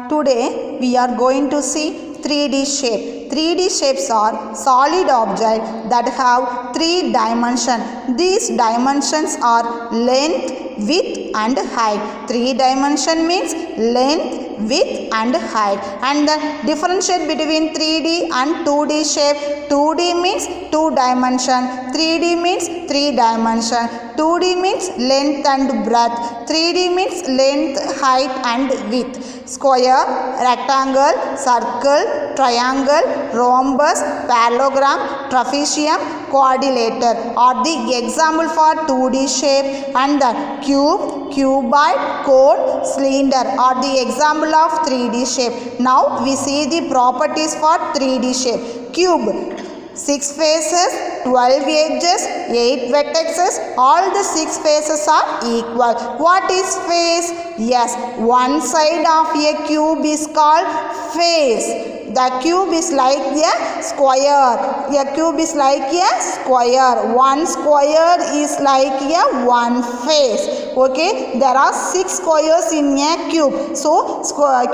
today we are going to see 3D shape. 3D shapes are solid objects that have 3 dimensions. These dimensions are length, width and height. 3 dimension means length, width and height. And the differentiate between 3D and 2D shape. 2D means 2 dimension, 3D means 3 dimension. 2D means length and breadth, 3D means length, height and width. Square, rectangle, circle, triangle, rhombus, parallelogram, trapezium, quadrilateral are the example for 2D shape. And the cube, cuboid, cone, cylinder are the example of 3D shape. Now we see the properties for 3D shape. Cube, 6 faces, 12 edges, 8 vertices, all the 6 faces are equal. What is face? Yes, one side of a cube is called face. The cube is like a square. A cube is like a square. One square is like a one face. Okay, there are 6 squares in a cube. So,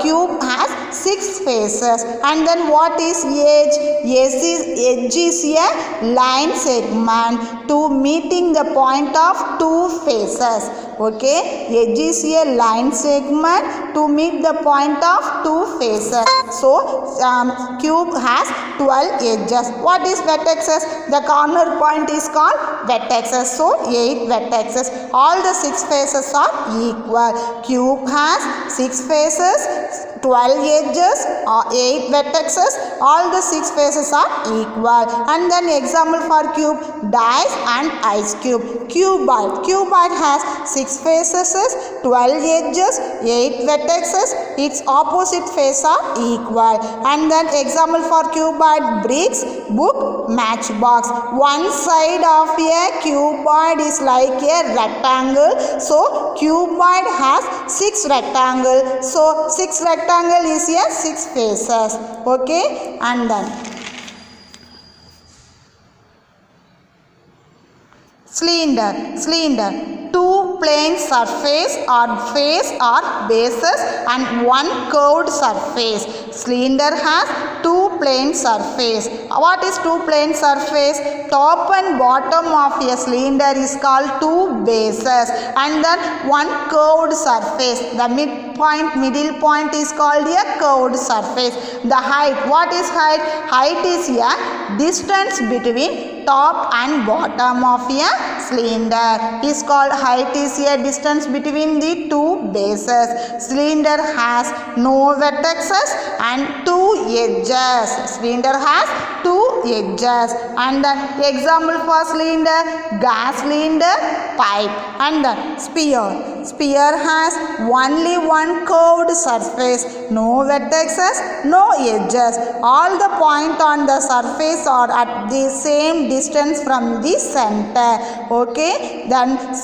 cube has 6 faces. And then what is edge? Edge is a line segment to meeting the point of 2 faces. Okay, edge is a line segment to meet the point of 2 faces. So, cube has 12 edges. What is vertices? The corner point is called vertices. So, 8 vertices. All the 6 faces are equal. Cube has 6 faces, 12 edges, 8 vertices. All the 6 faces are equal. And then example for cube, dice and ice cube. Cuboid. Cuboid has 6 faces, 12 edges, 8 vertices. Its opposite face are equal. And then example for cuboid, bricks, book, matchbox. One side of a cuboid is like a rectangle. So cuboid has 6 rectangles. So 6 rectangle is a 6 faces. Okay, and then cylinder. 2 plane surface or face or bases and 1 curved surface. Cylinder has 2 plane surface. What is 2 plane surface? Top and bottom of a cylinder is called 2 bases and then 1 curved surface. The middle point is called a curved surface. The height. What is height? Height is a distance between top and bottom of a cylinder is called height is a distance between the 2 bases. Cylinder has no vertices and 2 edges. Cylinder has 2 edges. And the example for cylinder, gas cylinder, pipe. And the sphere. Sphere has only 1 curved surface, no vertices, no edges. All the points on the surface are at the same distance from the center. Okay, then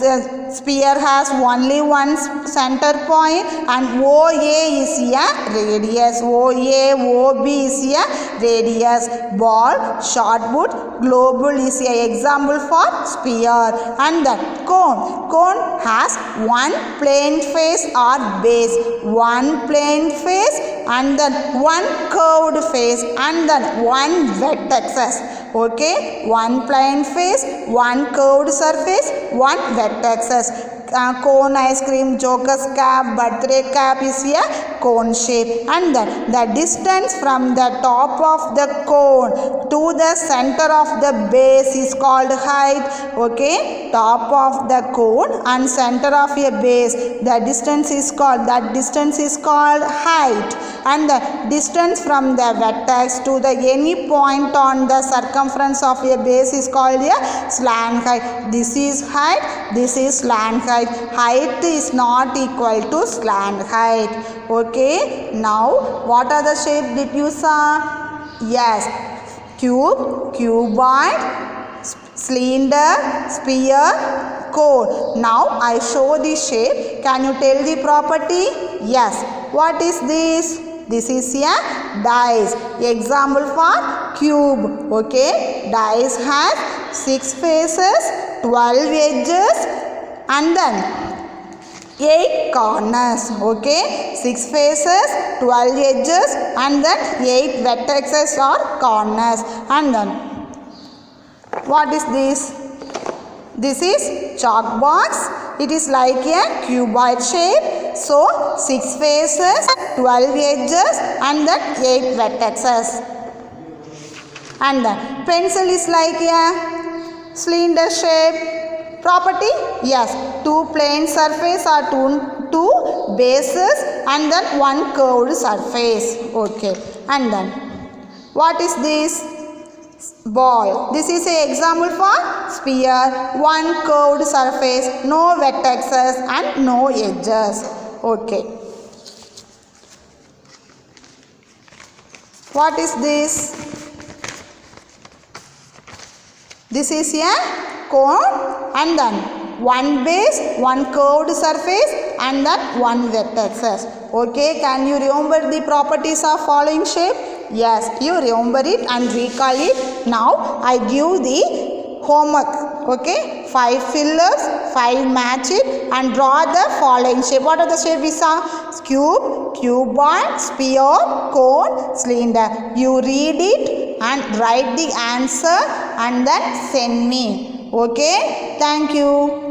sphere has only 1 center point and OA is a radius. OA, OB is a radius. Ball, shot put, globule is a example for sphere. And the cone. Cone has 1 plane face or base, 1 plane face and then 1 curved face and then 1 vertices. Okay, 1 plane face, 1 curved surface, 1 vertices. Cone ice cream, joker's cap, birthday cap is a cone shape. And then the distance from the top of the cone to the center of the base is called height. Okay, top of the cone and center of a base, the distance is called height. And the distance from the vertex to the any point on the circumference of a base is called a slant height. This is height, this is slant height. Height is not equal to slant height. Okay, now what are the shape did you saw? Yes, cube, cuboid, cylinder, sphere, cone. Now I show the shape. Can you tell the property? Yes. What is this? This is a dice. Example for cube. Okay, dice has 6 faces, 12 edges and then 8 corners. Okay, 6 faces, 12 edges, and then 8 vertices or corners. And then what is this? This is chalk box. It is like a cuboid shape. So 6 faces, 12 edges, and then 8 vertices. And then pencil is like a cylinder shape. Property? Yes, 2 plane surface or two bases and then 1 curved surface. Okay, and then what is this? Ball. This is an example for sphere. 1 curved surface, no vertices and no edges. Okay. What is this? This is a cone and then 1 base, 1 curved surface and then 1 vertex. Okay, can you remember the properties of following shape? Yes, you remember it and recall it. Now I give the homework. Okay, 5 fillers, 5 match it and draw the following shape. What are the shapes we saw? Cube, cuboid, sphere, cone, cylinder. You read it and write the answer and then send me. Okay, thank you.